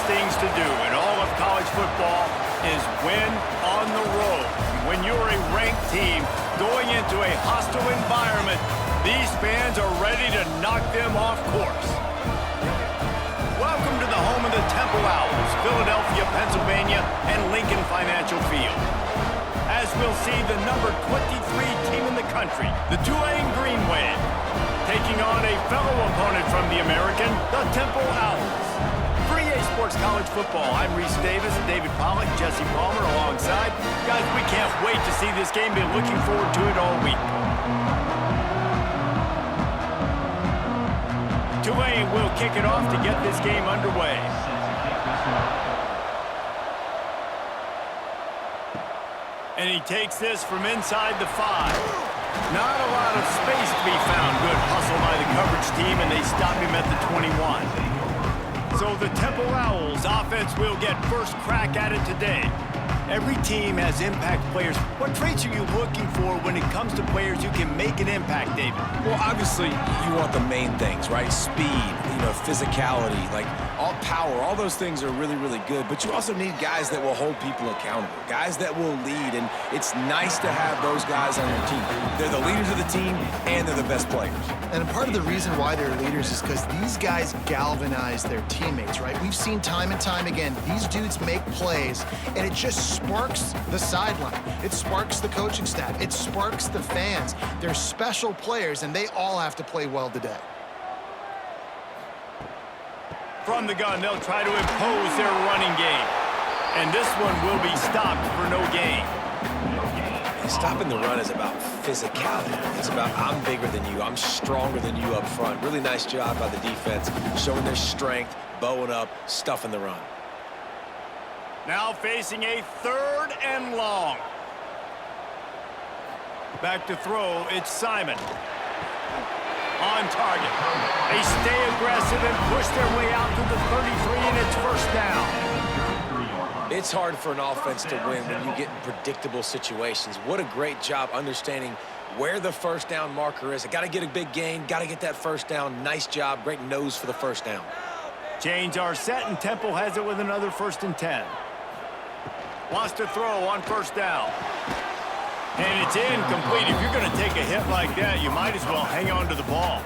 things to do in all of college football is win on the road. When you're a ranked team going into a hostile environment, these fans are ready to knock them off course. Welcome to the home of the Temple Owls, Philadelphia, Pennsylvania, and Lincoln Financial Field. As we'll see the number 23 team in the country, the Tulane Green Wave, taking on a fellow opponent from the American, the Temple Owls. For EA Sports College Football, I'm Reese Davis, David Pollack, Jesse Palmer alongside. Guys, we can't wait to see this game. Been looking forward to it all week. Tulane will kick it off to get this game underway. And he takes this from inside the 5. Not a lot of space to be found. Good hustle by the coverage team, and they stop him at the 21. So the Temple Owls offense will get first crack at it today. Every team has impact players. What traits are you looking for when it comes to players who can make an impact, David? Well, obviously, you want the main things, right? Speed, physicality, like all power, all those things are really, really good. But you also need guys that will hold people accountable, guys that will lead. And it's nice to have those guys on your team. They're the leaders of the team, and they're the best players. And part of the reason why they're leaders is because these guys galvanize their teammates, right? We've seen time and time again, these dudes make plays, and it just sparks the sideline. It sparks the coaching staff. It sparks the fans. They're special players, and they all have to play well today. From the gun, they'll try to impose their running game. And this one will be stopped for no gain. Stopping the run is about physicality. It's about I'm bigger than you. I'm stronger than you up front. Really nice job by the defense, showing their strength, bowing up, stuffing the run. Now facing a 3rd and long. Back to throw, it's Simon. On target. They stay aggressive and push their way out to the 33, and it's first down. It's hard for an offense to win when you get in predictable situations. What a great job understanding where the first down marker is. I got to get a big gain, got to get that first down. Nice job, great nose for the first down. Chains are set, and Temple has it with another 1st and 10. Wants to throw on first down. And it's incomplete. If you're going to take a hit like that, you might as well hang on to the ball.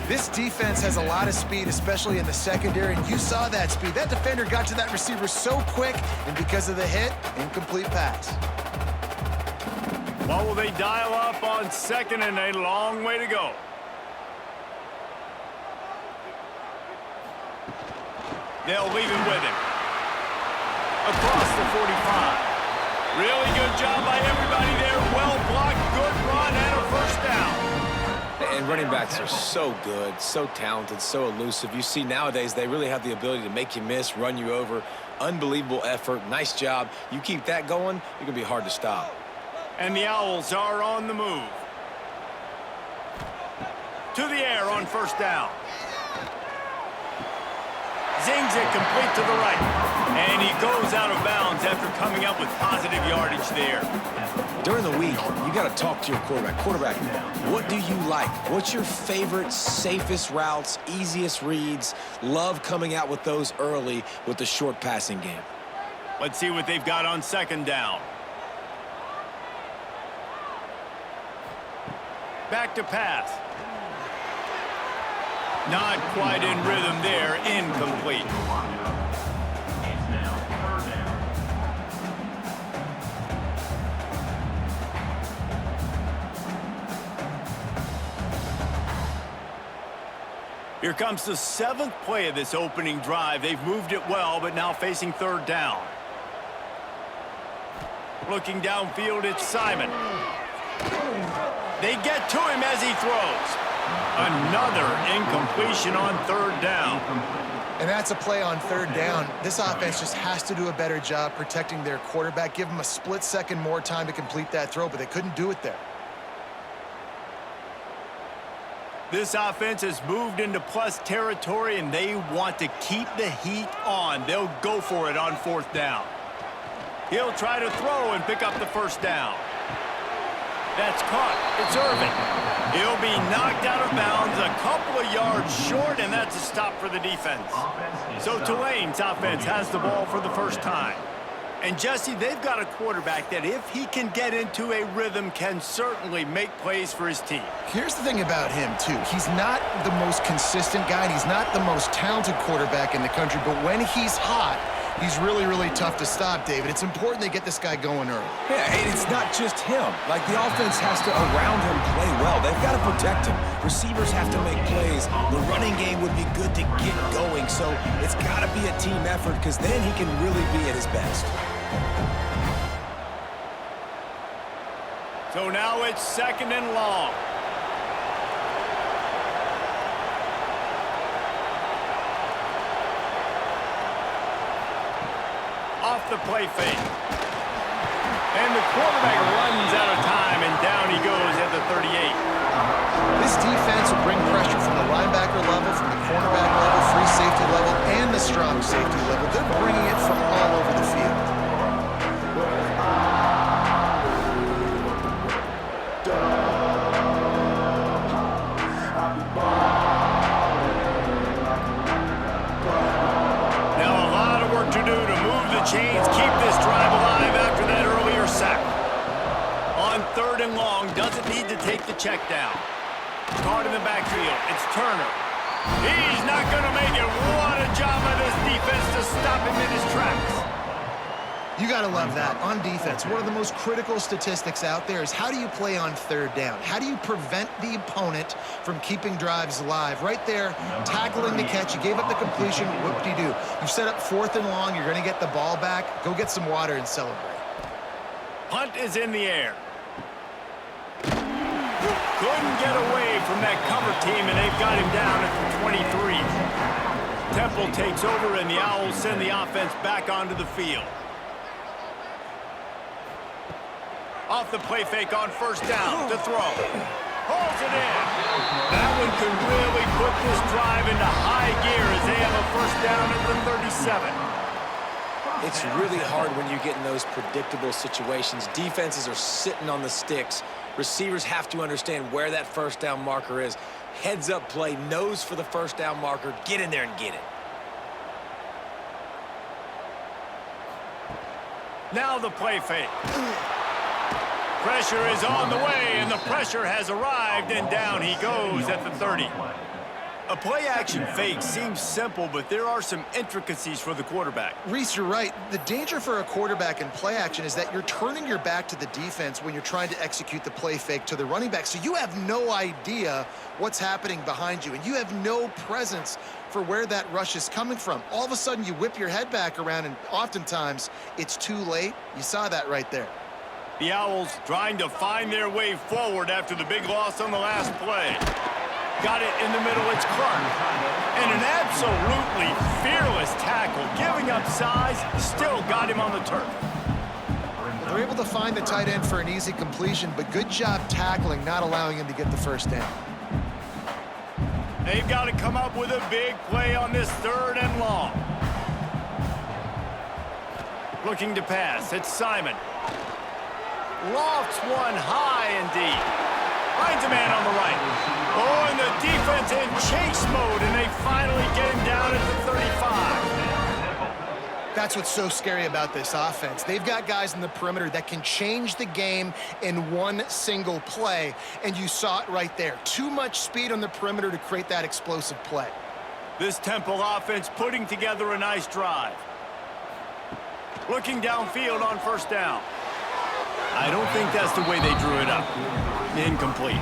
This defense has a lot of speed, especially in the secondary, and you saw that speed. That defender got to that receiver so quick, and because of the hit, incomplete pass. What will they dial up on 2nd and a long way to go? They'll leave him with him. Across the 45. Really good job by everybody there. Well blocked, good run, and a first down. And running backs are so good, so talented, so elusive. You see nowadays they really have the ability to make you miss, run you over. Unbelievable effort. Nice job. You keep that going, you're going to be hard to stop. And the Owls are on the move. To the air on first down. Zings it complete to the right. And he goes out of bounds after coming up with positive yardage there. During the week, you got to talk to your quarterback. Quarterback, what do you like? What's your favorite, safest routes, easiest reads? Love coming out with those early with the short passing game. Let's see what they've got on 2nd down. Back to pass. Not quite in rhythm there. Incomplete. Here comes the 7th play of this opening drive. They've moved it well, but now facing 3rd down. Looking downfield, it's Simon. They get to him as he throws. Another incompletion on 3rd down. And that's a play on 3rd down. This offense just has to do a better job protecting their quarterback. Give him a split second more time to complete that throw, but they couldn't do it there. This offense has moved into plus territory, and they want to keep the heat on. They'll go for it on 4th down. He'll try to throw and pick up the first down. That's caught. It's Irving. He'll be knocked out of bounds a couple of yards short, and that's a stop for the defense. So Tulane's offense has the ball for the first time. And Jesse, they've got a quarterback that if he can get into a rhythm can certainly make plays for his team. Here's the thing about him, too. He's not the most consistent guy, and he's not the most talented quarterback in the country, but when he's hot, he's really, really tough to stop, David. It's important they get this guy going early. Yeah, and it's not just him. Like, the offense has to, around him, play well. They've got to protect him. Receivers have to make plays. The running game would be good to get going, so it's got to be a team effort because then he can really be at his best. So now it's 2nd and long. Off the play fake. And the quarterback runs out of time, and down he goes at the 38. This defense will bring pressure from the linebacker level, from the cornerback level, free safety level, and the strong safety level. They're bringing it from all over the field. Chains keep this drive alive after that earlier sack. On 3rd and long, doesn't need to take the check down. Caught in the backfield. It's Turner. He's not going to make it. What a job by this defense to stop him in his tracks. You got to love that. On defense, one of the most critical statistics out there is how do you play on 3rd down? How do you prevent the opponent from keeping drives alive? Right there, tackling the catch. You gave up the completion. Whoop-de-doo. You've set up 4th and long. You're going to get the ball back. Go get some water and celebrate. Punt is in the air. Couldn't get away from that cover team, and they've got him down at the 23. Temple takes over, and the Owls send the offense back onto the field. Off the play fake on 1st down to throw. Holds it in. That one could really put this drive into high gear as they have a 1st down at the 37. It's really hard when you get in those predictable situations. Defenses are sitting on the sticks. Receivers have to understand where that 1st down marker is. Heads up play, nose for the 1st down marker. Get in there and get it. Now the play fake. Pressure is on the way, and the pressure has arrived, and down he goes at the 30. A play-action fake seems simple, but there are some intricacies for the quarterback. Reese, you're right. The danger for a quarterback in play action is that you're turning your back to the defense when you're trying to execute the play fake to the running back, so you have no idea what's happening behind you, and you have no presence for where that rush is coming from. All of a sudden, you whip your head back around, and oftentimes, it's too late. You saw that right there. The Owls trying to find their way forward after the big loss on the last play. Got it in the middle, it's Clark. And an absolutely fearless tackle, giving up size, still got him on the turf. They're able to find the tight end for an easy completion, but good job tackling, not allowing him to get the 1st down. They've got to come up with a big play on this 3rd and long. Looking to pass, it's Simon. Lofts one high and deep. Finds a man on the right. Oh, and the defense in chase mode, and they finally get him down at the 35. That's what's so scary about this offense. They've got guys in the perimeter that can change the game in one single play, and you saw it right there. Too much speed on the perimeter to create that explosive play. This Temple offense putting together a nice drive. Looking downfield on 1st down. I don't think that's the way they drew it up. Incomplete.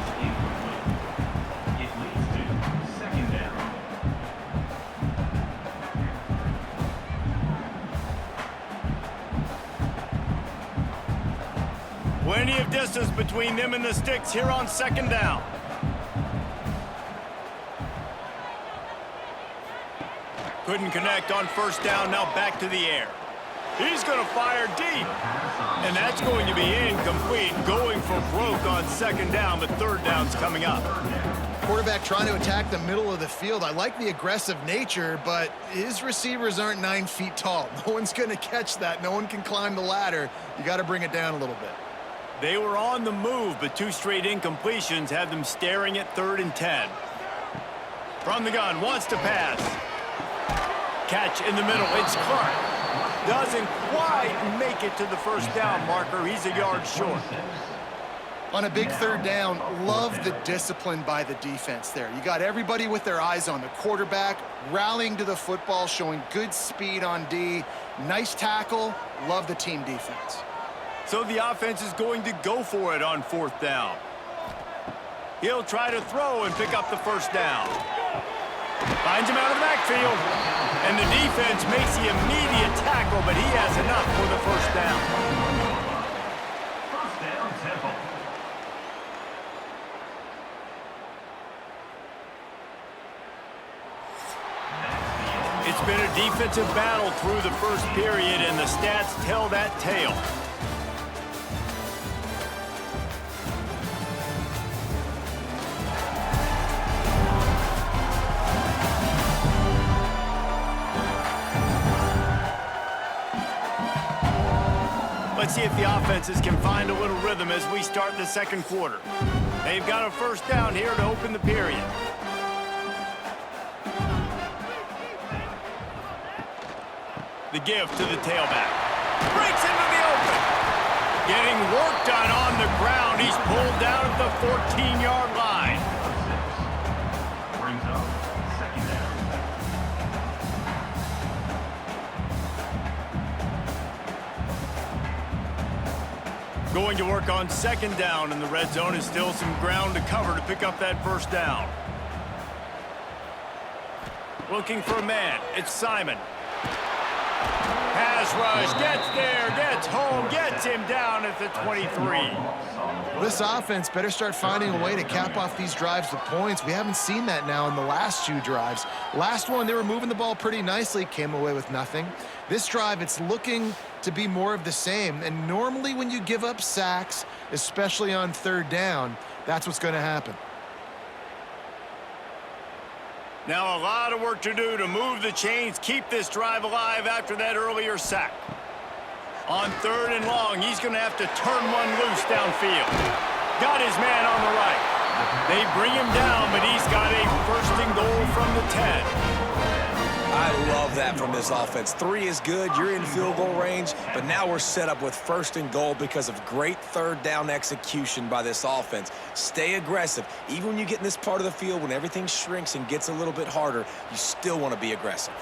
Plenty of distance between them and the sticks here on 2nd down. Couldn't connect on 1st down, now back to the air. He's going to fire deep. And that's going to be incomplete, going for broke on 2nd down, but 3rd down's coming up. Quarterback trying to attack the middle of the field. I like the aggressive nature, but his receivers aren't 9 feet tall. No one's going to catch that. No one can climb the ladder. You got to bring it down a little bit. They were on the move, but 2 straight incompletions have them staring at 3rd and 10. From the gun, wants to pass. Catch in the middle, it's Clark. Doesn't quite make it to the first down marker. He's a yard short. On a big 3rd down, love the discipline by the defense there. You got everybody with their eyes on the quarterback, rallying to the football, showing good speed on D. Nice tackle. Love the team defense. So the offense is going to go for it on 4th down. He'll try to throw and pick up the first down. Finds him out of the backfield. And the defense makes the immediate tackle, but he has enough for the first down. First down, Temple. It's been a defensive battle through the first period, and the stats tell that tale. Let's see if the offenses can find a little rhythm as we start the second quarter. They've got a first down here to open the period. The give to the tailback. Breaks into the open. Getting work done on the ground. He's pulled down at the 14-yard line. Brings up second down. Going to work on second down, and the red zone is still some ground to cover to pick up that first down. Looking for a man. It's Simon. Pass rush, gets there, gets home, gets him down at the 23. This offense better start finding a way to cap off these drives with points. We haven't seen that now in the last 2 drives. Last one, they were moving the ball pretty nicely, came away with nothing. This drive, it's looking to be more of the same. And normally when you give up sacks, especially on 3rd down, that's what's going to happen. Now a lot of work to do to move the chains, keep this drive alive after that earlier sack. On 3rd and long, he's going to have to turn one loose downfield. Got his man on the right. They bring him down, but he's got a 1st and goal from the 10. I love that from this offense. 3 is good. You're in field goal range, but now we're set up with 1st and goal because of great 3rd down execution by this offense. Stay aggressive. Even when you get in this part of the field, when everything shrinks and gets a little bit harder, you still want to be aggressive.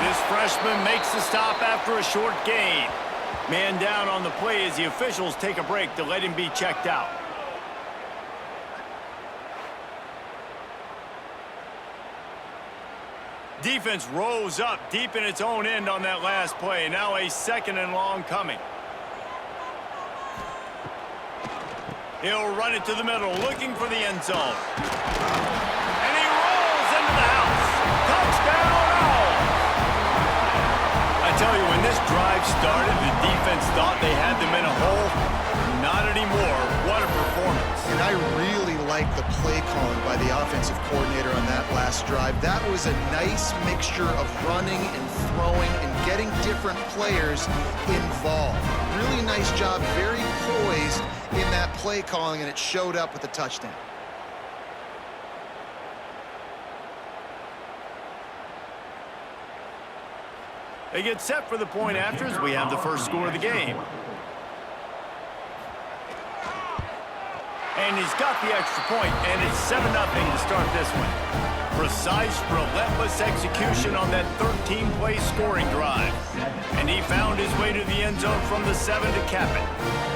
This freshman makes the stop after a short gain. Man down on the play as the officials take a break to let him be checked out. Defense rose up deep in its own end on that last play. Now a 2nd and long coming. He'll run it to the middle, looking for the end zone. And he rolls into the house. Touchdown, Owls! I tell you, when this drive started, the defense thought they had them in a hole. Not anymore. What a performance. And I really like the play calling by the offensive coordinator on that last drive. That was a nice mixture of running and throwing and getting different players involved. Really nice job, very poised in that play calling, and it showed up with a touchdown. They get set for the point after as we have the first score of the game. And he's got the extra point, and it's 7-0 to start this one. Precise, relentless execution on that 13-play scoring drive. And he found his way to the end zone from the 7 to cap it.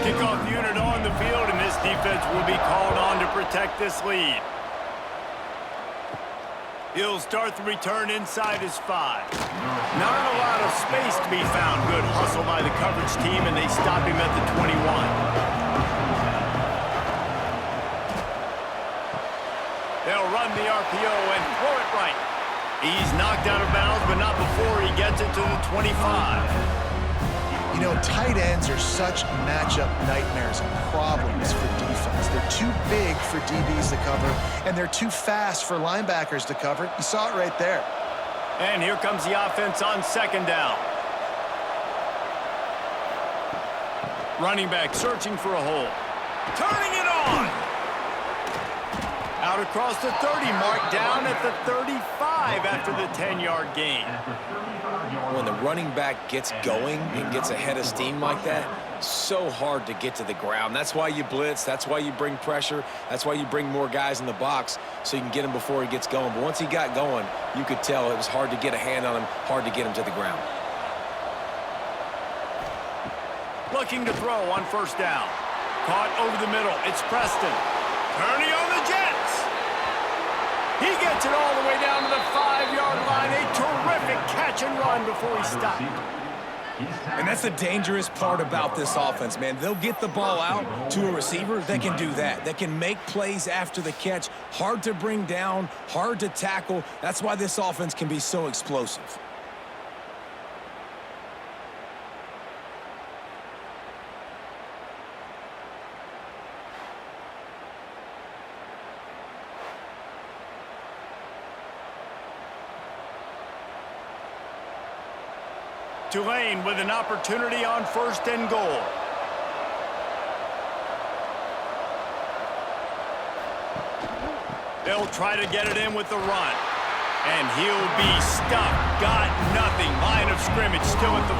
Kickoff unit on the field, and this defense will be called on to protect this lead. He'll start the return inside his 5. Not a lot of space to be found. Good hustle by the coverage team, and they stop him at the 21. They'll run the RPO and throw it right. He's knocked out of bounds, but not before he gets it to the 25. You know, tight ends are such matchup nightmares and problems for defense. They're too big for DBs to cover, and they're too fast for linebackers to cover. You saw it right there. And here comes the offense on second down. Running back searching for a hole. Turning it on. Out across the 30, mark down at the 35 after the 10-yard gain. When the running back gets going and gets ahead of steam like that, so hard to get to the ground. That's why you blitz. That's why you bring pressure. That's why you bring more guys in the box so you can get him before he gets going. But once he got going, you could tell it was hard to get a hand on him, hard to get him to the ground. Looking to throw on first down. Caught over the middle. It's Preston. Turning on the Jets. He gets it all the way down to the 5-yard line. A terrific catch and run before he stopped. And that's the dangerous part about this offense, man. They'll get the ball out to a receiver that can do that. That can make plays after the catch. Hard to bring down, hard to tackle. That's why this offense can be so explosive. Tulane with an opportunity on first and goal. They'll try to get it in with the run. And he'll be stuck. Got nothing. Line of scrimmage still at the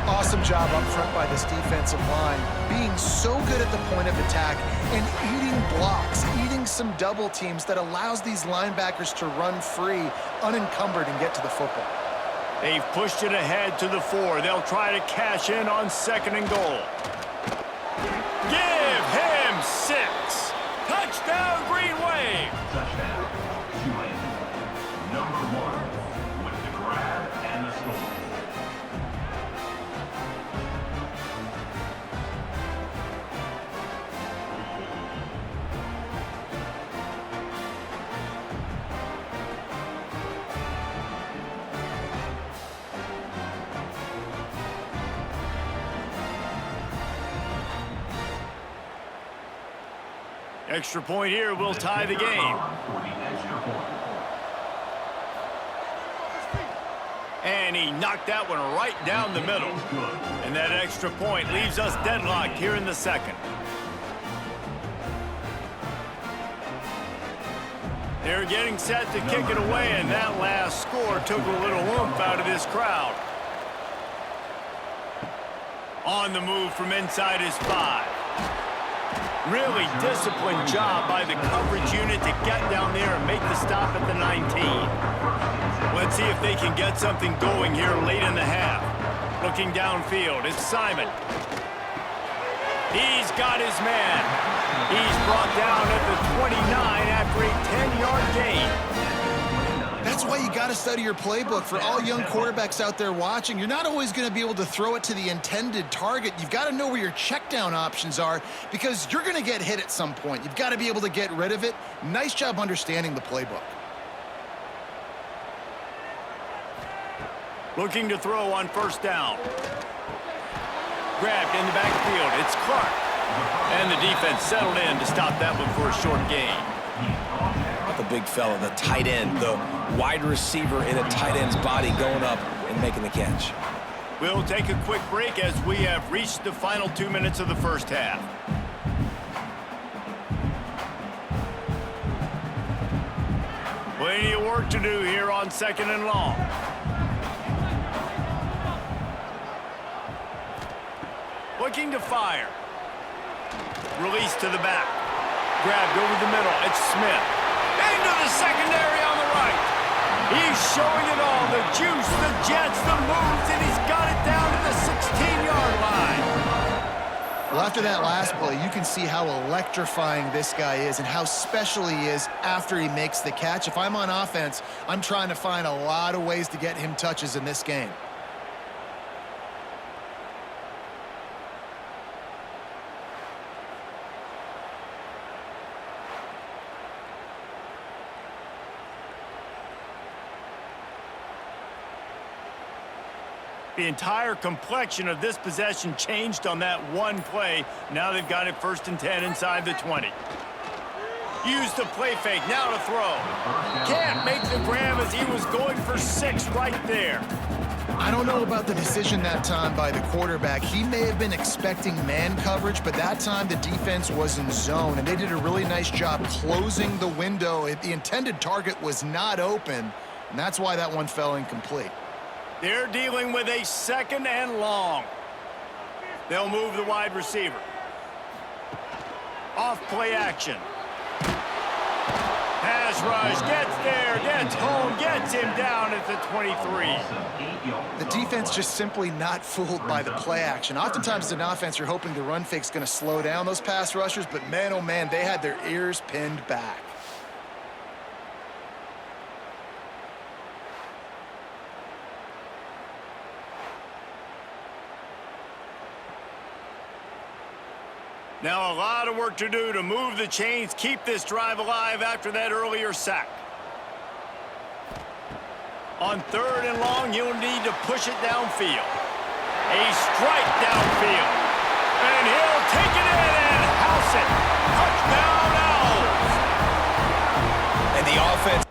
4. Awesome job up front by this defensive line, being so good at the point of attack and eating blocks, eating some double teams that allows these linebackers to run free, unencumbered, and get to the football. They've pushed it ahead to the 4. They'll try to cash in on second and goal. Give him 6. Touchdown, Green Wave. Touchdown, Tulane. Number 1 with the grab and the score. Extra point here will tie the game. And he knocked that one right down the middle. And that extra point leaves us deadlocked here in the second. They're getting set to kick it away, and that last score took a little oomph out of this crowd. On the move from inside his 5. Really disciplined job by the coverage unit to get down there and make the stop at the 19. Let's see if they can get something going here late in the half. Looking downfield, it's Simon. He's got his man. He's brought down at the 29 after a 10-yard gain. That's why you got to study your playbook. For all young quarterbacks out there watching, you're not always going to be able to throw it to the intended target. You've got to know where your check down options are because you're going to get hit at some point. You've got to be able to get rid of it. Nice job understanding the playbook. Looking to throw on first down. Grabbed in the backfield. It's Clark. And the defense settled in to stop that one for a short gain. The big fella, the tight end, the wide receiver in a tight end's body going up and making the catch. We'll take a quick break as we have reached the final 2 minutes of the first half. Plenty of work to do here on second and long. Looking to fire. Release to the back. Grabbed over the middle. It's Smith. Into the secondary on the right. He's showing it all. The juice, the jets, the moves, and he's got it down to the 16-yard line. Well, after that last play, you can see how electrifying this guy is and how special he is after he makes the catch. If I'm on offense, I'm trying to find a lot of ways to get him touches in this game. The entire complexion of this possession changed on that one play. Now they've got it 1st and 10 inside the 20. Used the play fake, now to throw. Can't make the grab as he was going for 6 right there. I don't know about the decision that time by the quarterback. He may have been expecting man coverage, but that time the defense was in zone, and they did a really nice job closing the window. The intended target was not open, and that's why that one fell incomplete. They're dealing with a 2nd and long. They'll move the wide receiver. Off play action. Pass rush, gets there, gets home, gets him down at the 23. The defense just simply not fooled by the play action. Oftentimes as an offense, you're hoping the run fake's going to slow down those pass rushers, but man, oh man, they had their ears pinned back. Now a lot of work to do to move the chains, keep this drive alive after that earlier sack. On 3rd and long, you'll need to push it downfield. A strike downfield. And he'll take it in and house it. Touchdown Owls. And the offense.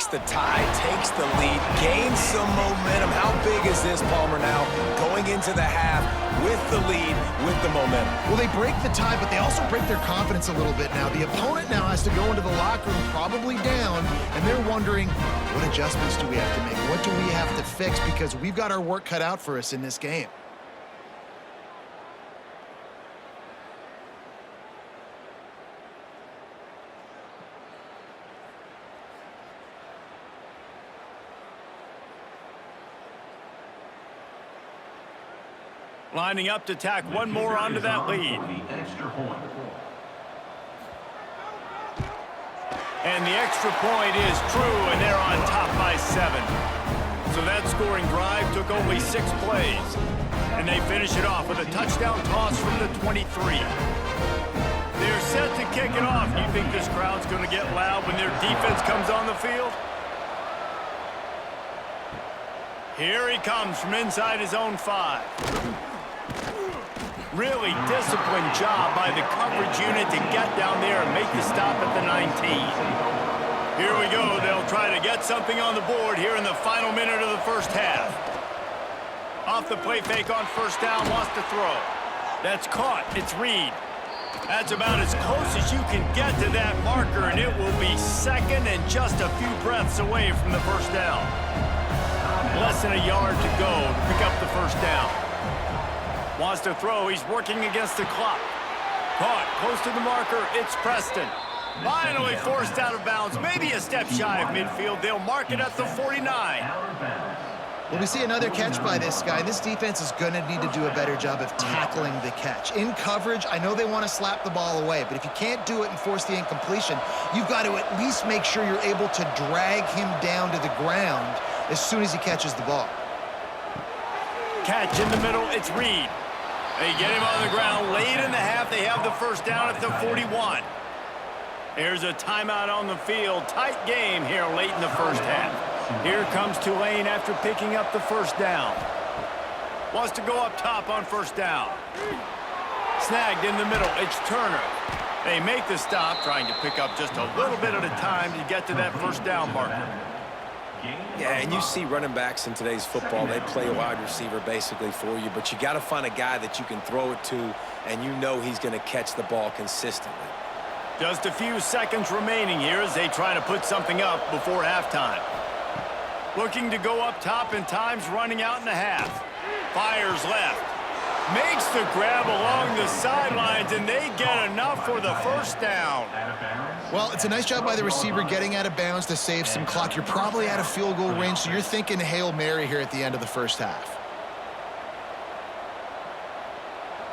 breaks the tie, takes the lead, gains some momentum. How big is this, Palmer, now going into the half with the lead, with the momentum? Well, they break the tie, but they also break their confidence a little bit now. The opponent now has to go into the locker room probably down, and they're wondering, what adjustments do we have to make? What do we have to fix? Because we've got our work cut out for us in this game. Lining up to tack one more onto that lead. And the extra point is true, and they're on top by 7. So that scoring drive took only 6 plays. And they finish it off with a touchdown toss from the 23. They're set to kick it off. Do you think this crowd's going to get loud when their defense comes on the field? Here he comes from inside his own 5. Really disciplined job by the coverage unit to get down there and make the stop at the 19. Here we go. They'll try to get something on the board here in the final minute of the first half. Off the play fake on first down, wants to throw. That's caught. It's Reed. That's about as close as you can get to that marker, and it will be second and just a few breaths away from the first down. Less than a yard to go to pick up the first down. Wants to throw. He's working against the clock. Caught. Close to the marker. It's Preston. Finally forced out of bounds. Maybe a step shy of midfield. They'll mark it at the 49. Well, we see another catch by this guy. This defense is going to need to do a better job of tackling the catch. In coverage, I know they want to slap the ball away, but if you can't do it and force the incompletion, you've got to at least make sure you're able to drag him down to the ground as soon as he catches the ball. Catch in the middle. It's Reed. They get him on the ground late in the half. They have the first down at the 41. There's a timeout on the field. Tight game here late in the first half. Here comes Tulane after picking up the first down. Wants to go up top on first down. Snagged in the middle. It's Turner. They make the stop, trying to pick up just a little bit at a time to get to that first down marker. Yeah, and you see running backs in today's football, they play a wide receiver basically for you, but you got to find a guy that you can throw it to, and you know he's going to catch the ball consistently. Just a few seconds remaining here as they try to put something up before halftime. Looking to go up top, and time's running out in the half. Fires left. Makes the grab along the sidelines, and they get enough for the first down. Well, it's a nice job by the receiver getting out of bounds to save some clock. You're probably out of field goal range, so you're thinking Hail Mary here at the end of the first half.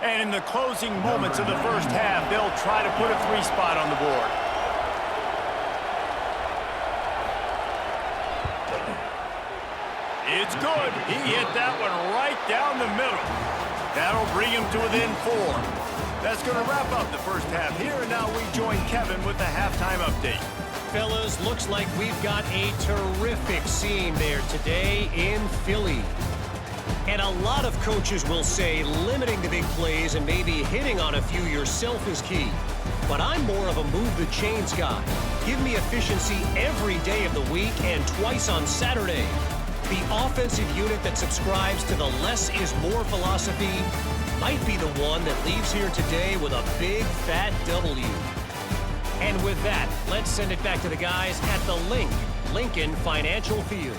And in the closing moments of the first half, they'll try to put a 3-spot on the board. It's good. He hit that one right down the middle. That'll bring him to within 4. That's going to wrap up the first half here, and now we join Kevin with the halftime update. Fellas, looks like we've got a terrific scene there today in Philly. And a lot of coaches will say limiting the big plays and maybe hitting on a few yourself is key. But I'm more of a move the chains guy. Give me efficiency every day of the week and twice on Saturday. The offensive unit that subscribes to the less is more philosophy might be the one that leaves here today with a big fat W. And with that, let's send it back to the guys at the Lincoln Financial Field.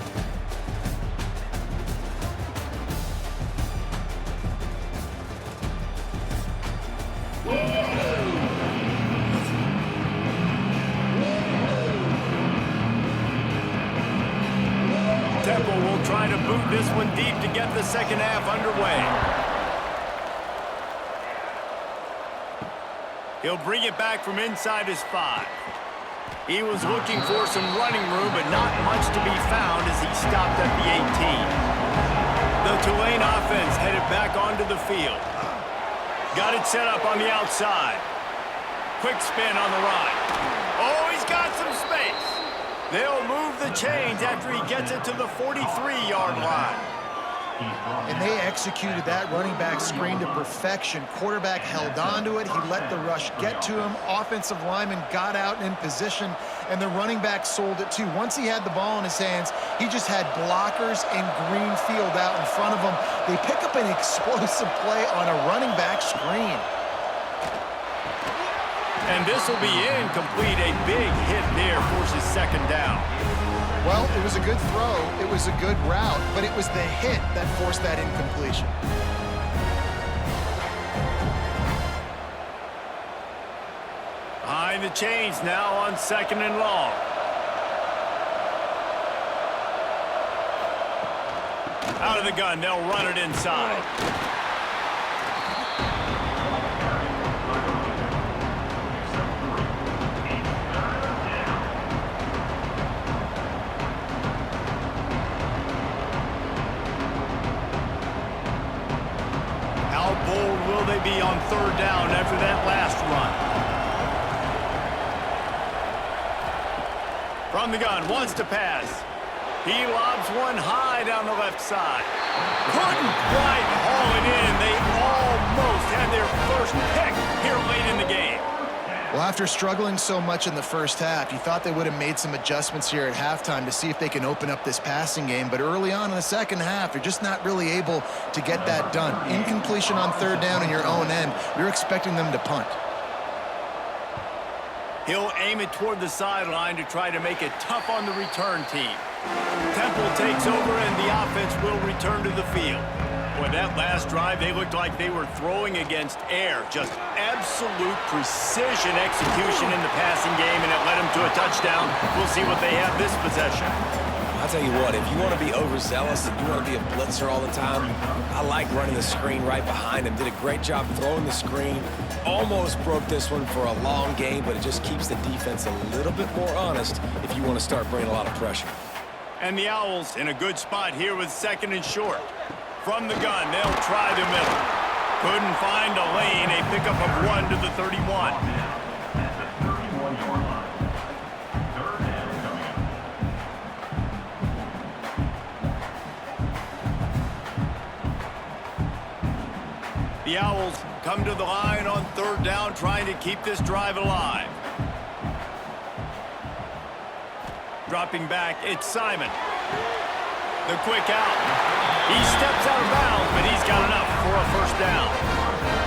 Temple will try to boot this one deep to get the second half underway. He'll bring it back from inside his 5. He was looking for some running room, but not much to be found as he stopped at the 18. The Tulane offense headed back onto the field. Got it set up on the outside. Quick spin on the right. Oh, he's got some space. They'll move the chains after he gets it to the 43-yard line. And they executed that running back screen to perfection. Quarterback held on to it. He let the rush get to him. Offensive lineman got out in position. and the running back sold it too. Once he had the ball in his hands, he just had blockers and green field out in front of him. They pick up an explosive play on a running back screen. And this will be incomplete. A big hit there forces second down. Well, it was a good throw. It was a good route, but it was the hit that forced that incompletion. Behind the chains now on second and long. Out of the gun, they'll run it inside. How bold will they be on third down after that last run? From the gun, wants to pass. He lobs one high down the left side. Couldn't quite haul it in. They almost had their first pick here late in the game. Well, after struggling so much in the first half, you thought they would have made some adjustments here at halftime to see if they can open up this passing game. But early on in the second half, they're just not really able to get that done. Incompletion on third down in your own end, you're expecting them to punt. He'll aim it toward the sideline to try to make it tough on the return team. Temple takes over and the offense will return to the field. Boy, that last drive, they looked like they were throwing against air. Just absolute precision execution in the passing game, and it led them to a touchdown. We'll see what they have this possession. I'll tell you what, if you want to be overzealous and you want to be a blitzer all the time, I like running the screen right behind him. Did a great job throwing the screen. Almost broke this one for a long game, but it just keeps the defense a little bit more honest if you want to start bringing a lot of pressure. And the Owls in a good spot here with second and short. From the gun, they'll try the middle. Couldn't find a lane. A pickup of 1 to the 31. At the 31-yard line. Third down coming up. The Owls come to the line on third down, trying to keep this drive alive. Dropping back, it's Simon. The quick out. He steps out of bounds, but he's got enough for a first down.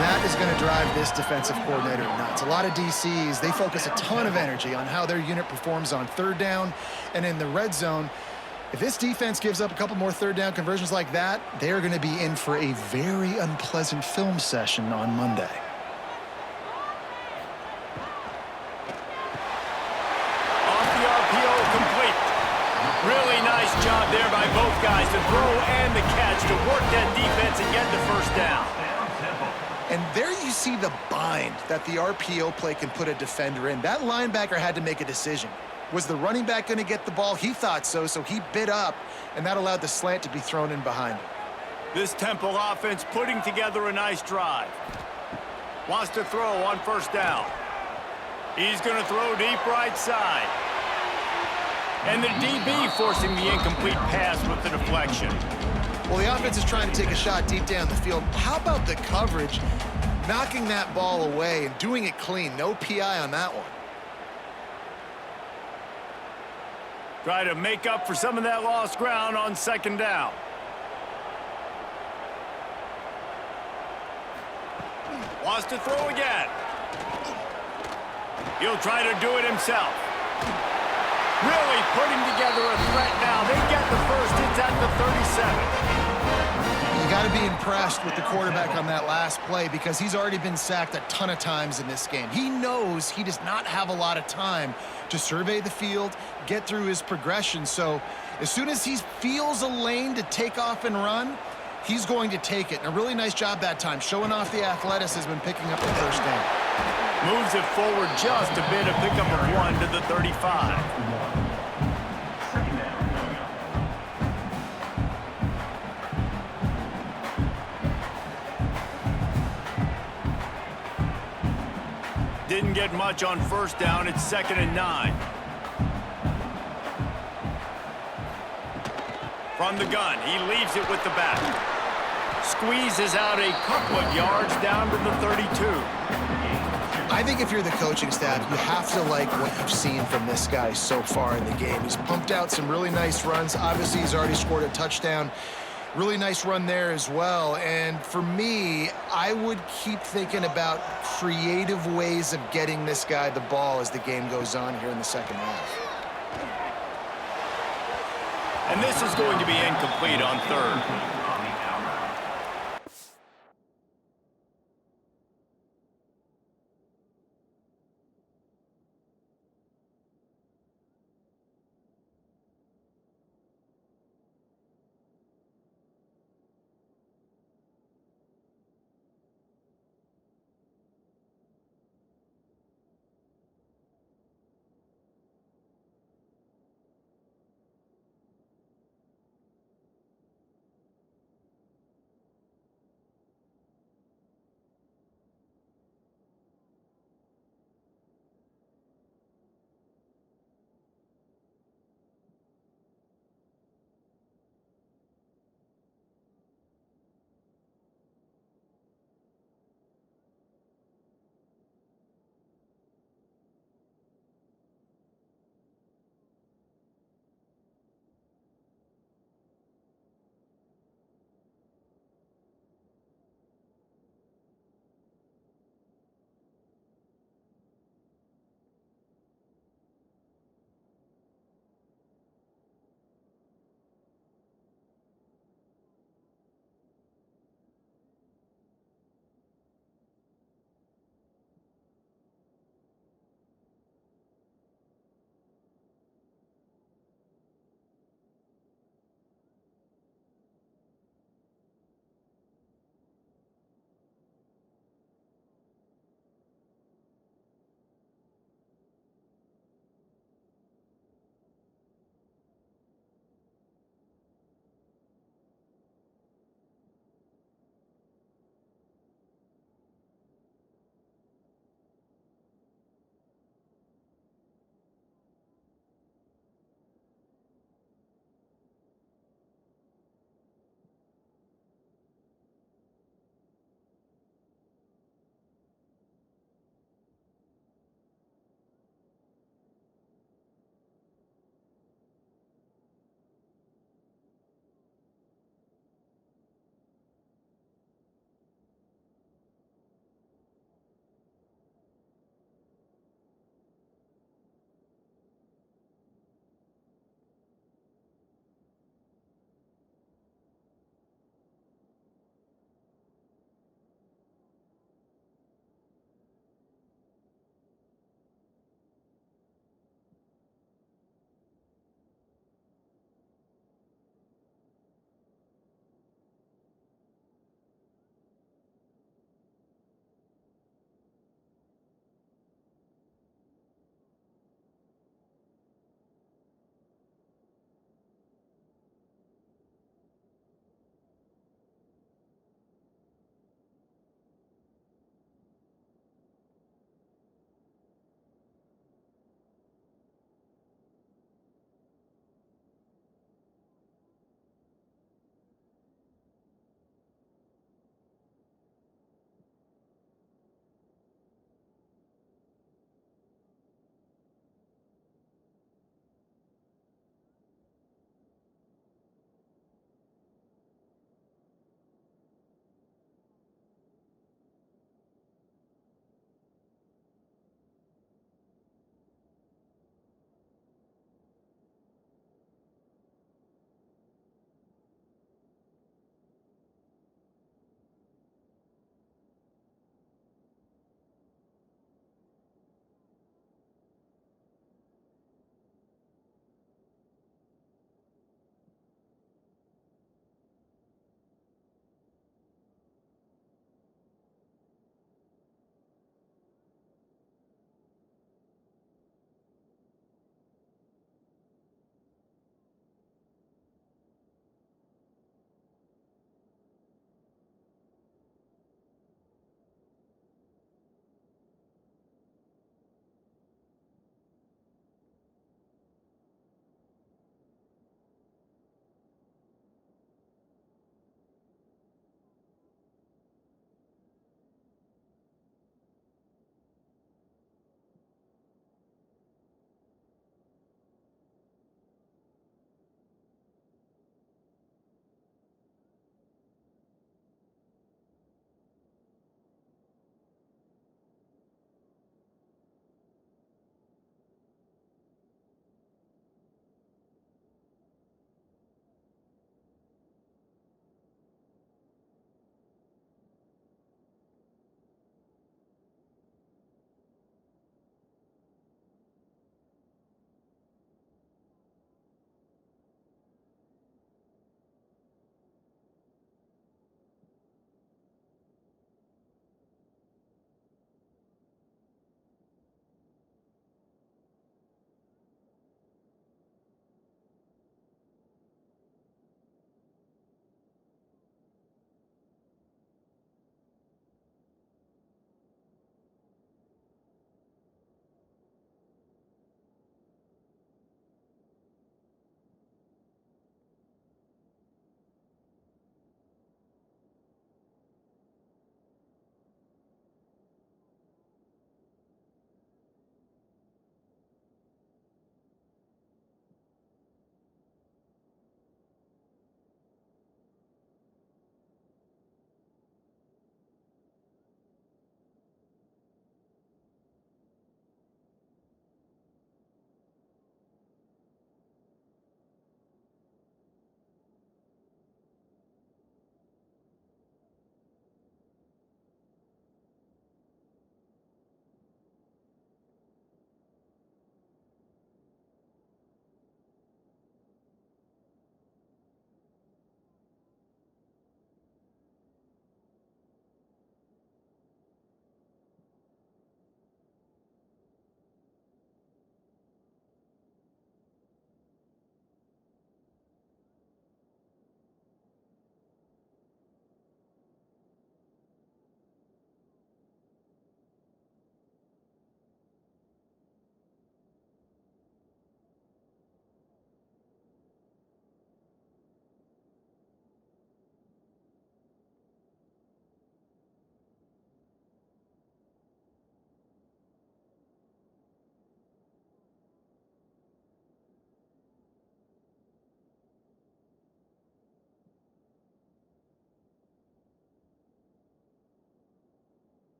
That is going to drive this defensive coordinator nuts. A lot of DCs, they focus a ton of energy on how their unit performs on third down and in the red zone. If this defense gives up a couple more third down conversions like that, they're going to be in for a very unpleasant film session on Monday. Off the RPO, complete. Really nice job there by both guys to throw and the catch to work that defense and get the first down. And there you see the bind that the RPO play can put a defender in. That linebacker had to make a decision. Was the running back going to get the ball? He thought so, so he bit up, and that allowed the slant to be thrown in behind him. This Temple offense putting together a nice drive. Wants to throw on first down. He's going to throw deep right side. And the DB forcing the incomplete pass with the deflection. Well, the offense is trying to take a shot deep down the field. How about the coverage? Knocking that ball away and doing it clean. No PI on that one. Try to make up for some of that lost ground on second down. Wants to throw again. He'll try to do it himself. Really putting together a threat now. They get the first. It's at the 37. You got to be impressed with the quarterback on that last play because he's already been sacked a ton of times in this game. He knows he does not have a lot of time to survey the field, get through his progression. So as soon as he feels a lane to take off and run, he's going to take it. And a really nice job that time, showing off the athleticism and picking up the first down. Moves it forward just a bit, a pickup of 1 to the 35. Didn't get much on first down. It's 2nd and 9. From the gun, he leaves it with the back. Squeezes out a couple of yards down to the 32. I I think if you're the coaching staff, you have to like what you've seen from this guy so far in the game. He's pumped out some really nice runs. Obviously, he's already scored a touchdown. Really nice run there as well. And for me, I would keep thinking about creative ways of getting this guy the ball as the game goes on here in the second half. And this is going to be incomplete on third.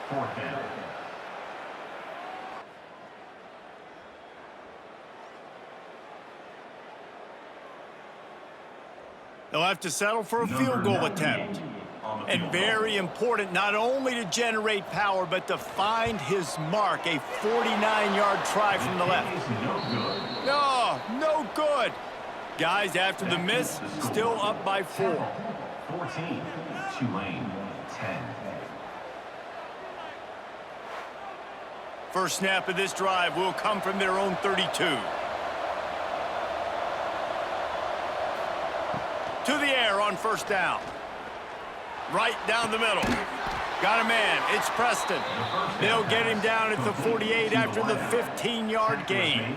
Fourth down. They'll have to settle for a field goal attempt. And very important not only to generate power, but to find his mark, a 49-yard try from the left. No, no good. Guys, after the miss, still up by 4. 14, Tulane, 10. First snap of this drive will come from their own 32. To the air on first down. Right down the middle. Got a man. It's Preston. They'll get him down at the 48 after the 15-yard gain.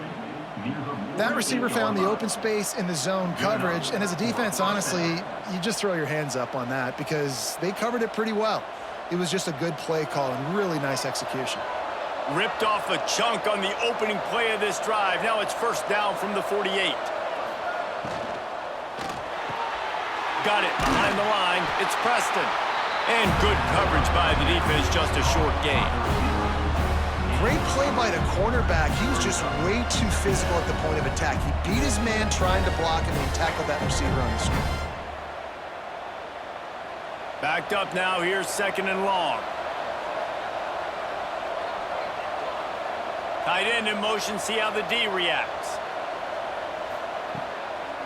That receiver found the open space in the zone coverage, and as a defense, honestly, you just throw your hands up on that because they covered it pretty well. It was just a good play call and really nice execution. Ripped off a chunk on the opening play of this drive. Now it's first down from the 48. Got it behind the line. It's Preston. And good coverage by the defense, just a short gain. Great play by the cornerback. He was just way too physical at the point of attack. He beat his man trying to block him, and he tackled that receiver on the screen. Backed up now. Here's second and long. Tight end in motion. See how the D reacts.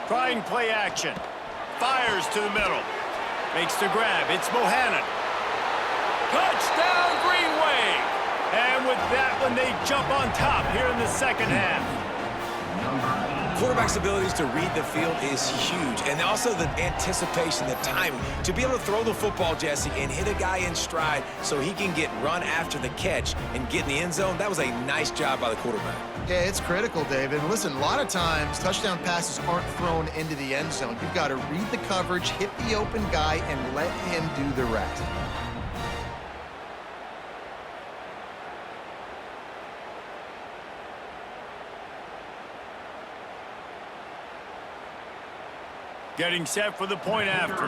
Trying play action. Fires to the middle. Makes the grab. It's Bohannon. Touchdown, Green Wave. And with that one, they jump on top here in the second half. Quarterback's abilities to read the field is huge. And also the anticipation, the timing. To be able to throw the football, Jesse, and hit a guy in stride so he can get run after the catch and get in the end zone, that was a nice job by the quarterback. Yeah, it's critical, David. Listen, a lot of times, touchdown passes aren't thrown into the end zone. You've got to read the coverage, hit the open guy, and let him do the rest. Getting set for the point after.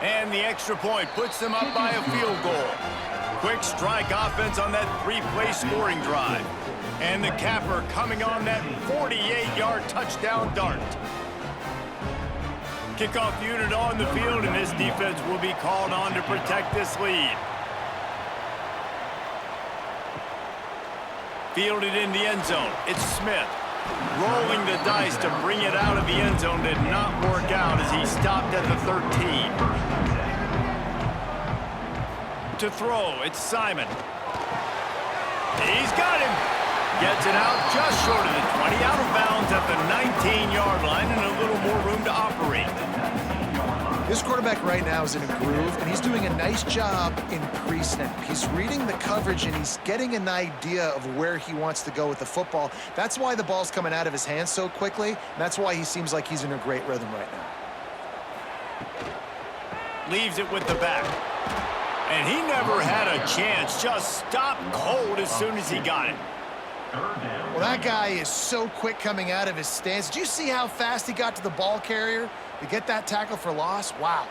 And the extra point puts them up by a field goal. Quick strike offense on that 3-play scoring drive. And the capper coming on that 48-yard touchdown dart. Kickoff unit on the field, and this defense will be called on to protect this lead. Fielded in the end zone. It's Smith. Rolling the dice to bring it out of the end zone did not work out as he stopped at the 13. To throw, it's Simon. He's got him. Gets it out just short of the 20, out of bounds at the 19-yard line, and a little more room to operate. This quarterback right now is in a groove, and he's doing a nice job in pre-snap. He's reading the coverage, and he's getting an idea of where he wants to go with the football. That's why the ball's coming out of his hands so quickly, and that's why he seems like he's in a great rhythm right now. Leaves it with the back. And he never had a chance. Just stopped cold as soon as he got it. Well, that guy is so quick coming out of his stance. Did you see how fast he got to the ball carrier to get that tackle for loss? Wow.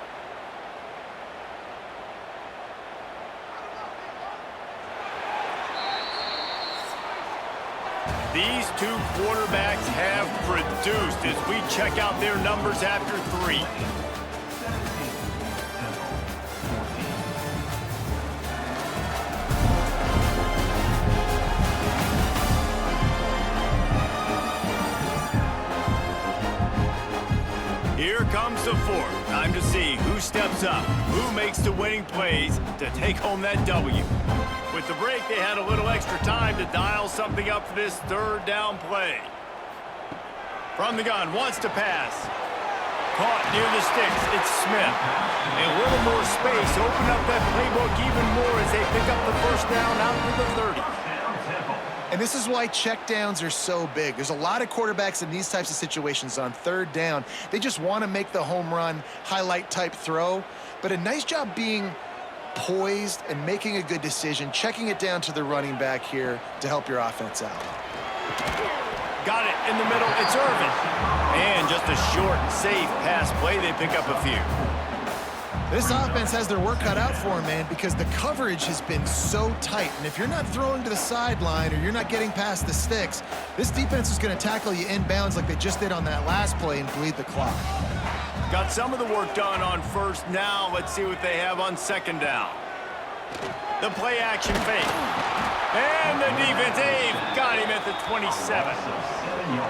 These two quarterbacks have produced as we check out their numbers after 3. Here comes the fourth. Time to see who steps up, who makes the winning plays to take home that W. With the break, they had a little extra time to dial something up for this third down play. From the gun, wants to pass. Caught near the sticks, it's Smith. A little more space, open up that playbook even more as they pick up the first down out to the 30. And this is why checkdowns are so big. There's a lot of quarterbacks in these types of situations on third down. They just want to make the home run, highlight type throw. But a nice job being poised and making a good decision, checking it down to the running back here to help your offense out. Got it in the middle, it's Irvin. And just a short, safe pass play, they pick up a few. This offense has their work cut out for them, man, because the coverage has been so tight. And if you're not throwing to the sideline or you're not getting past the sticks, this defense is going to tackle you inbounds like they just did on that last play and bleed the clock. Got some of the work done on first. Now let's see what they have on second down. The play action fake. And the defense, got him at the 27.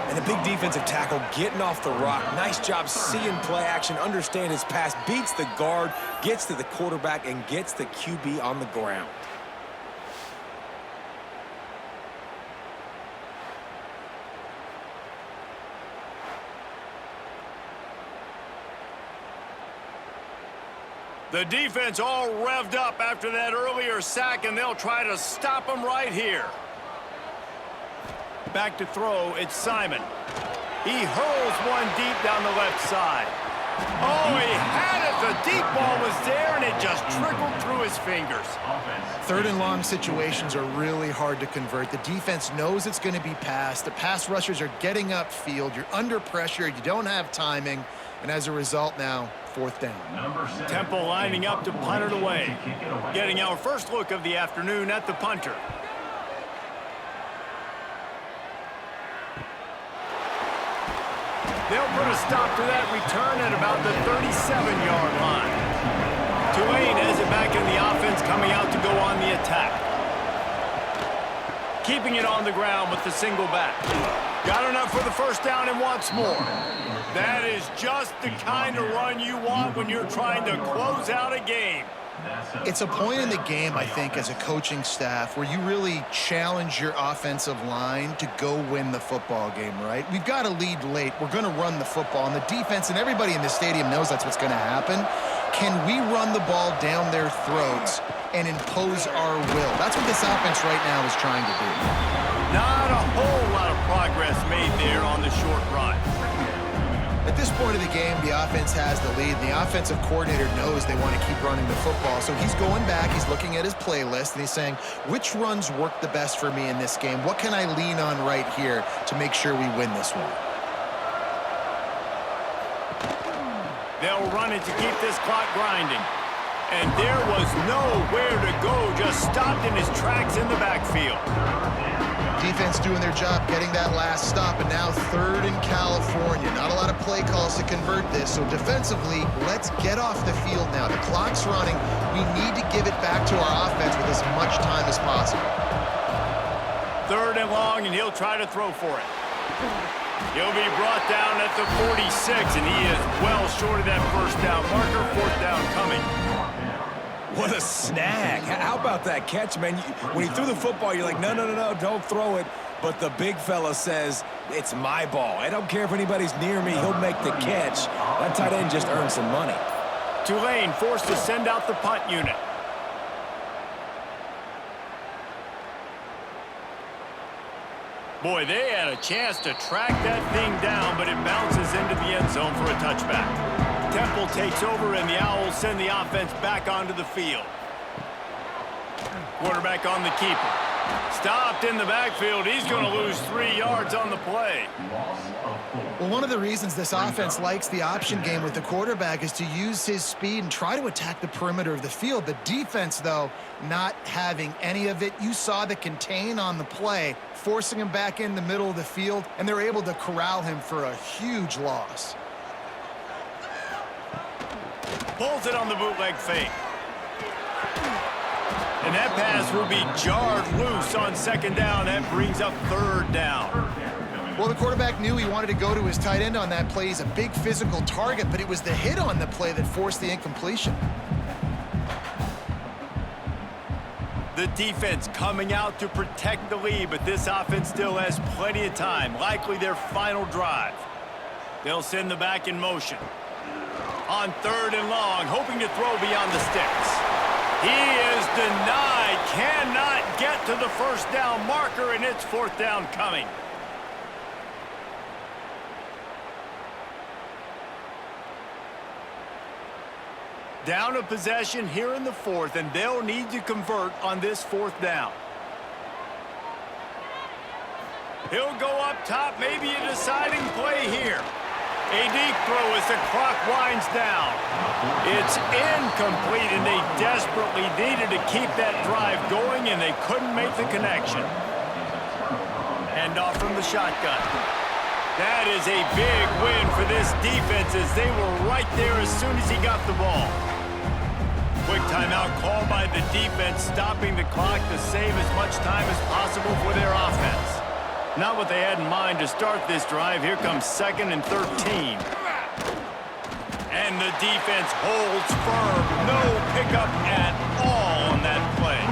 And a big defensive tackle getting off the rock. Nice job seeing play action, understand his pass, beats the guard, gets to the quarterback, and gets the QB on the ground. The defense all revved up after that earlier sack, and they'll try to stop him right here. Back to throw, it's Simon. He hurls one deep down the left side. Oh, he had it. The deep ball was there, and it just trickled through his fingers. Third and long situations are really hard to convert. The defense knows it's going to be passed. The pass rushers are getting upfield. You're under pressure. You don't have timing. And as a result now, fourth down. Temple lining up to punt it away. Getting our first look of the afternoon at the punter. They'll put a stop to that return at about the 37-yard line. Tulane has it back in the offense, coming out to go on the attack. Keeping it on the ground with the single back. Got enough for the first down and wants more. That is just the kind of run you want when you're trying to close out a game. It's a point in the game, I think, as a coaching staff where you really challenge your offensive line to go win the football game, right? We've got to lead late. We're going to run the football. And the defense and everybody in the stadium knows that's what's going to happen. Can we run the ball down their throats and impose our will? That's what this offense right now is trying to do. Not a whole lot of progress made there on the short run. At this point of the game, the offense has the lead. The offensive coordinator knows they want to keep running the football. So he's going back, he's looking at his playlist, and he's saying, which runs work the best for me in this game? What can I lean on right here to make sure we win this one? They'll run it to keep this clock grinding. And there was nowhere to go, just stopped in his tracks in the backfield. Defense doing their job, getting that last stop, and now third in California. Not a lot of play calls to convert this, so defensively, let's get off the field now. The clock's running. We need to give it back to our offense with as much time as possible. Third and long, and he'll try to throw for it. He'll be brought down at the 46, and he is well short of that first down marker. Fourth down coming. What a snag. How about that catch, man? When he threw the football, you're like, no, don't throw it. But the big fella says, it's my ball. I don't care if anybody's near me. He'll make the catch. That tight end just earned some money. Tulane forced to send out the punt unit. Boy, they had a chance to track that thing down, but it bounces into the end zone for a touchback. Temple takes over, and the Owls send the offense back onto the field. Quarterback on the keeper. Stopped in the backfield. He's going to lose 3 yards on the play. Well, one of the reasons this offense likes the option game with the quarterback is to use his speed and try to attack the perimeter of the field. The defense, though, not having any of it. You saw the contain on the play, forcing him back in the middle of the field, and they're able to corral him for a huge loss. Pulls it on the bootleg fake. And that pass will be jarred loose on second down. That brings up third down. Well, the quarterback knew he wanted to go to his tight end on that play. He's a big physical target, but it was the hit on the play that forced the incompletion. The defense coming out to protect the lead, but this offense still has plenty of time. Likely their final drive. They'll send the back in motion. On third and long, hoping to throw beyond the sticks. He is denied, cannot get to the first down marker, and it's fourth down coming. Down a possession here in the fourth, and they'll need to convert on this fourth down. He'll go up top, maybe a deciding play here. A deep throw as the clock winds down. It's incomplete, and they desperately needed to keep that drive going, and they couldn't make the connection. Hand off from the shotgun. That is a big win for this defense as they were right there as soon as he got the ball. Quick timeout called by the defense, stopping the clock to save as much time as possible for their offense. Not what they had in mind to start this drive. Here comes 2nd and 13. And the defense holds firm. No pickup at all on that play.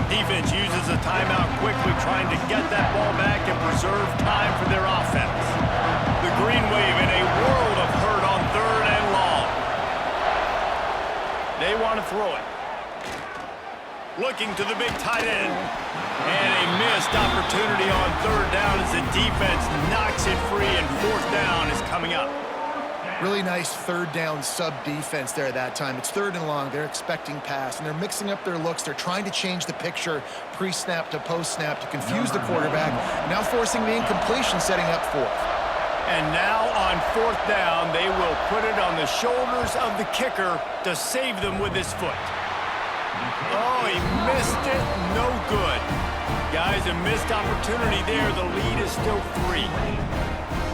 Defense uses a timeout quickly, trying to get that ball back and preserve time for their offense. The Green Wave in a world of hurt on 3rd and long. They want to throw it. Looking to the big tight end. And a missed opportunity on 3rd down as the defense knocks it free, and 4th down is coming up. Really nice 3rd down sub-defense there at that time. It's 3rd and long. They're expecting pass, and they're mixing up their looks. They're trying to change the picture pre-snap to post-snap to confuse the quarterback, now forcing the incompletion, setting up 4th. And now on 4th down, they will put it on the shoulders of the kicker to save them with his foot. Oh, he missed it. No good. Guys, a missed opportunity there. The lead is still 3.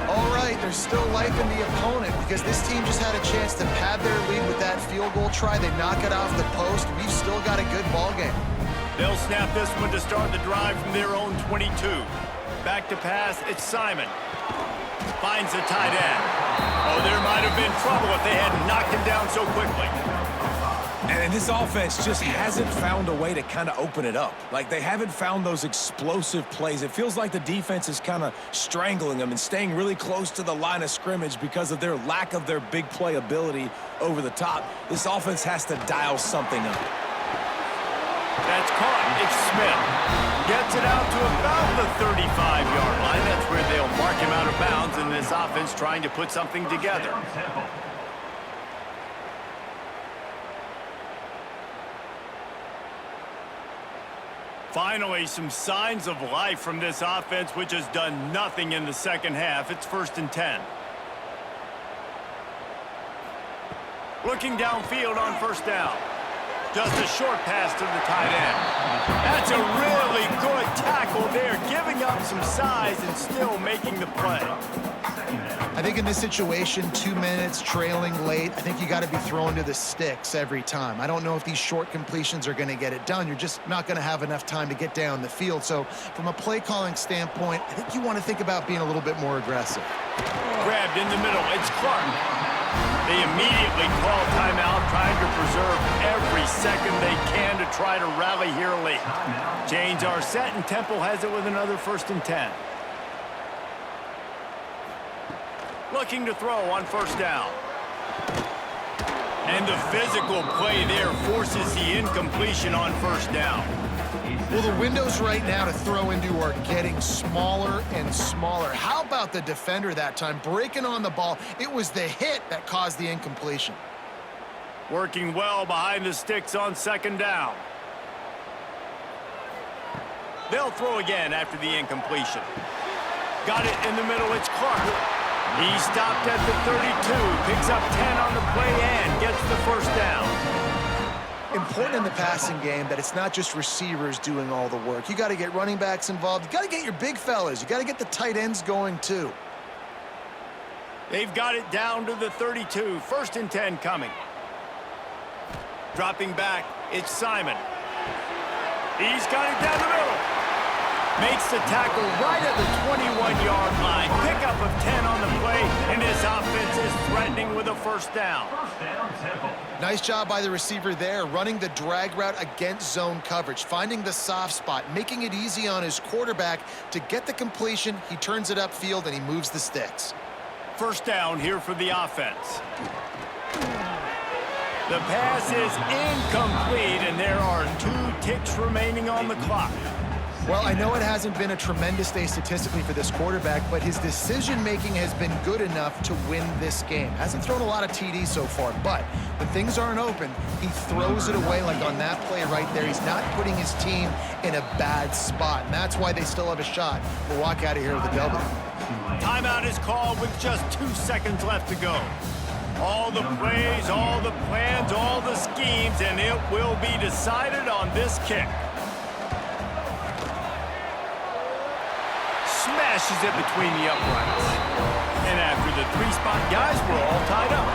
All right, there's still life in the opponent because this team just had a chance to pad their lead with that field goal try. They knock it off the post. We've still got a good ball game. They'll snap this one to start the drive from their own 22. Back to pass, it's Simon. Finds the tight end. Oh, there might have been trouble if they hadn't knocked him down so quickly. And this offense just hasn't found a way to kind of open it up. Like, they haven't found those explosive plays. It feels like the defense is kind of strangling them and staying really close to the line of scrimmage because of their lack of their big play ability over the top. This offense has to dial something up. That's caught. It's Smith. Gets it out to about the 35-yard line. That's where they'll mark him out of bounds in this offense trying to put something together. Finally, some signs of life from this offense, which has done nothing in the second half. It's 1st and 10. Looking downfield on 1st down. Just a short pass to the tight end. That's a really good tackle there, giving up some size and still making the play. I think in this situation, 2 minutes, trailing late, I think you got to be throwing to the sticks every time. I don't know if these short completions are going to get it done. You're just not going to have enough time to get down the field. So from a play calling standpoint, I think you want to think about being a little bit more aggressive. Grabbed in the middle. It's Clark. They immediately call timeout, trying to preserve every second they can to try to rally here late. Chains are set, and Temple has it with another 1st and 10. Looking to throw on 1st down. And the physical play there forces the incompletion on 1st down. Well, the windows right now to throw into are getting smaller and smaller. How about the defender that time breaking on the ball? It was the hit that caused the incompletion. Working well behind the sticks on 2nd down. They'll throw again after the incompletion. Got it in the middle. It's Clark. He stopped at the 32, picks up 10 on the play and gets the 1st down. Important in the passing game that it's not just receivers doing all the work. You got to get running backs involved. You got to get your big fellas. You got to get the tight ends going too. They've got it down to the 32. 1st and 10 coming. Dropping back, it's Simon. He's got it down the middle. Makes the tackle right at the 21-yard line. Pickup of 10 on the play, and his offense is threatening with a 1st down. Nice job by the receiver there, running the drag route against zone coverage, finding the soft spot, making it easy on his quarterback to get the completion. He turns it upfield, and he moves the sticks. 1st down here for the offense. The pass is incomplete, and there are 2 ticks remaining on the clock. Well, I know it hasn't been a tremendous day statistically for this quarterback, but his decision-making has been good enough to win this game. Hasn't thrown a lot of TDs so far, but when things aren't open, he throws it away like on that play right there. He's not putting his team in a bad spot, and that's why they still have a shot to walk out of here with a W. Timeout is called with just 2 seconds left to go. All the plays, all the plans, all the schemes, and it will be decided on this kick. Smashes it between the uprights. And after the 3-spot, guys, we're all tied up.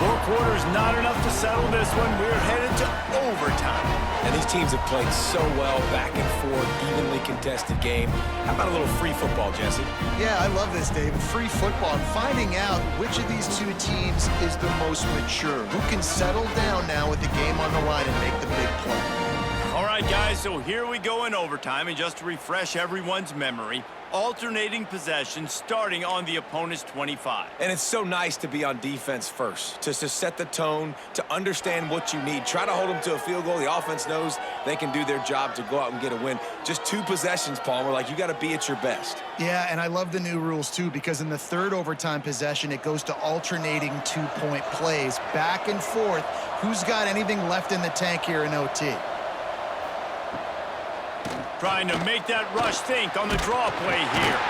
4 quarters not enough to settle this one. We're headed to overtime. And these teams have played so well, back and forth, evenly contested game. How about a little free football, Jesse? Yeah, I love this, David. Free football. And finding out which of these two teams is the most mature. Who can settle down now with the game on the line and make the big play. All right, guys, so here we go in overtime. And just to refresh everyone's memory, alternating possession starting on the opponent's 25. And it's so nice to be on defense first, to set the tone, to understand what you need. Try to hold them to a field goal. The offense knows they can do their job to go out and get a win. Just 2 possessions, Palmer, like you got to be at your best. Yeah, and I love the new rules, too, because in the 3rd overtime possession, it goes to alternating 2-point plays, back and forth. Who's got anything left in the tank here in OT? Trying to make that rush think on the draw play here.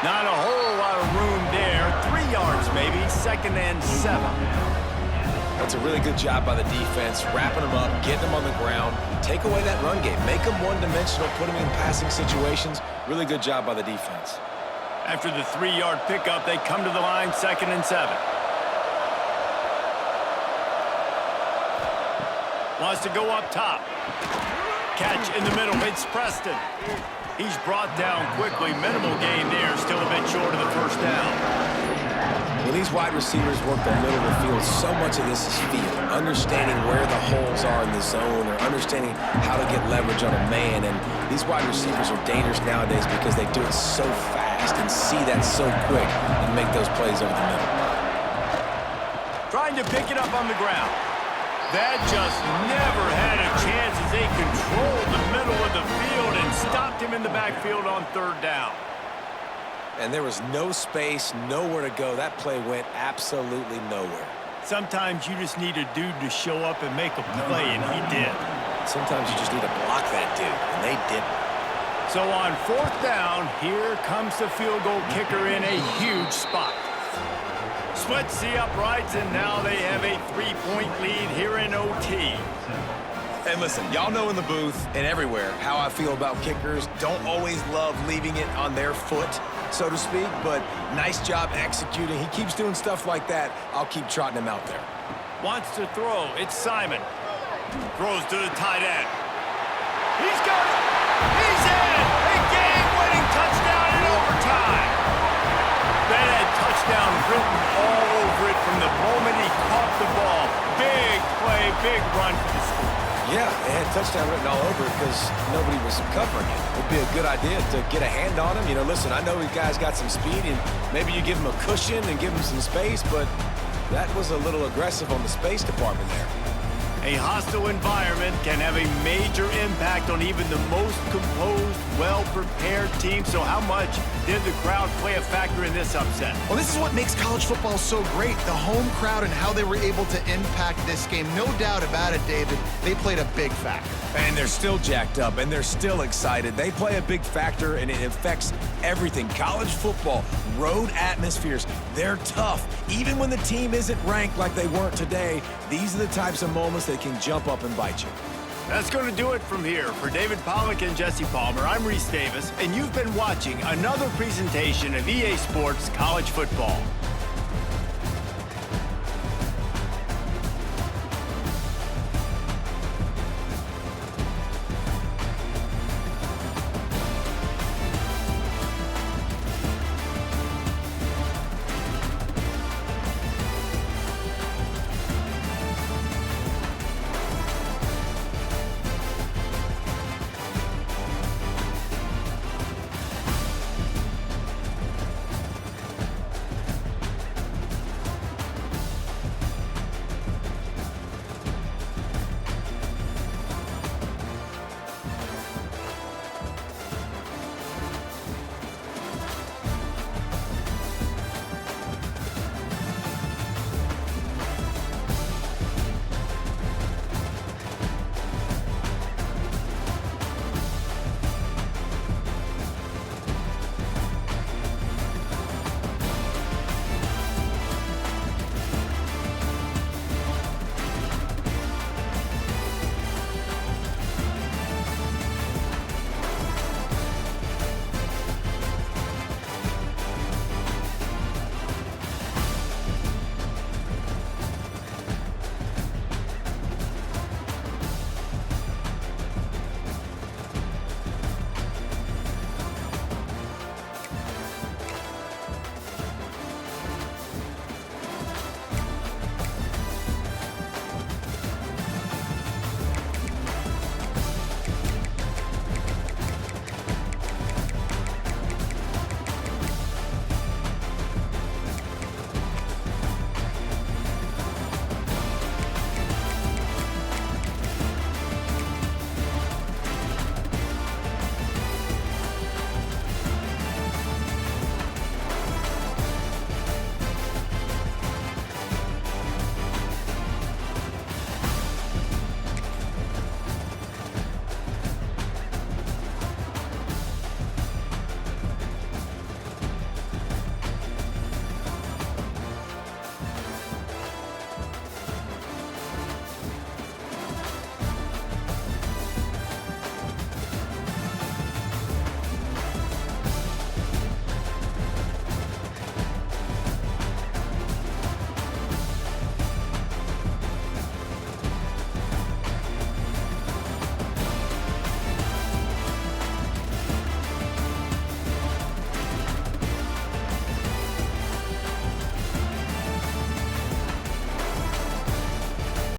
Not a whole lot of room there. 3 yards maybe, 2nd and 7. That's a really good job by the defense, wrapping them up, getting them on the ground, take away that run game, make them one-dimensional, put them in passing situations. Really good job by the defense. After the 3-yard pickup, they come to the line, 2nd and 7. Wants to go up top. Catch in the middle, it's Preston. He's brought down quickly. Minimal gain there, still a bit short of the 1st down. When these wide receivers work the middle of the field, so much of this is feel. Understanding where the holes are in the zone or understanding how to get leverage on a man. And these wide receivers are dangerous nowadays because they do it so fast and see that so quick and make those plays over the middle. Trying to pick it up on the ground. That just never had a chance as they controlled the middle of the field and stopped him in the backfield on 3rd down. And there was no space, nowhere to go. That play went absolutely nowhere. Sometimes you just need a dude to show up and make a play, and he did. Sometimes you just need to block that dude, and they didn't. So on 4th down, here comes the field goal kicker in a huge spot. Splits the uprights, and now they have a 3-point lead here in OT. And listen, y'all know in the booth and everywhere how I feel about kickers. Don't always love leaving it on their foot, so to speak, but nice job executing. He keeps doing stuff like that. I'll keep trotting him out there. Wants to throw. It's Simon. Throws to the tight end. He's got it. He's in. A game-winning touchdown in overtime. That had touchdown written all over it from the moment he caught the ball. Big play, big run for the school. Yeah, it had touchdown written all over it because nobody was covering it. It would be a good idea to get a hand on him. You know, listen, I know these guys got some speed, and maybe you give him a cushion and give him some space, but that was a little aggressive on the space department there. A hostile environment can have a major impact on even the most composed, well-prepared team. So how much did the crowd play a factor in this upset? Well, this is what makes college football so great, the home crowd and how they were able to impact this game. No doubt about it, David, they played a big factor. And they're still jacked up, and they're still excited. They play a big factor, and it affects everything. College football, road atmospheres, they're tough. Even when the team isn't ranked like they weren't today, these are the types of moments that can jump up and bite you. That's going to do it from here. For David Pollack and Jesse Palmer, I'm Reese Davis, and you've been watching another presentation of EA Sports College Football.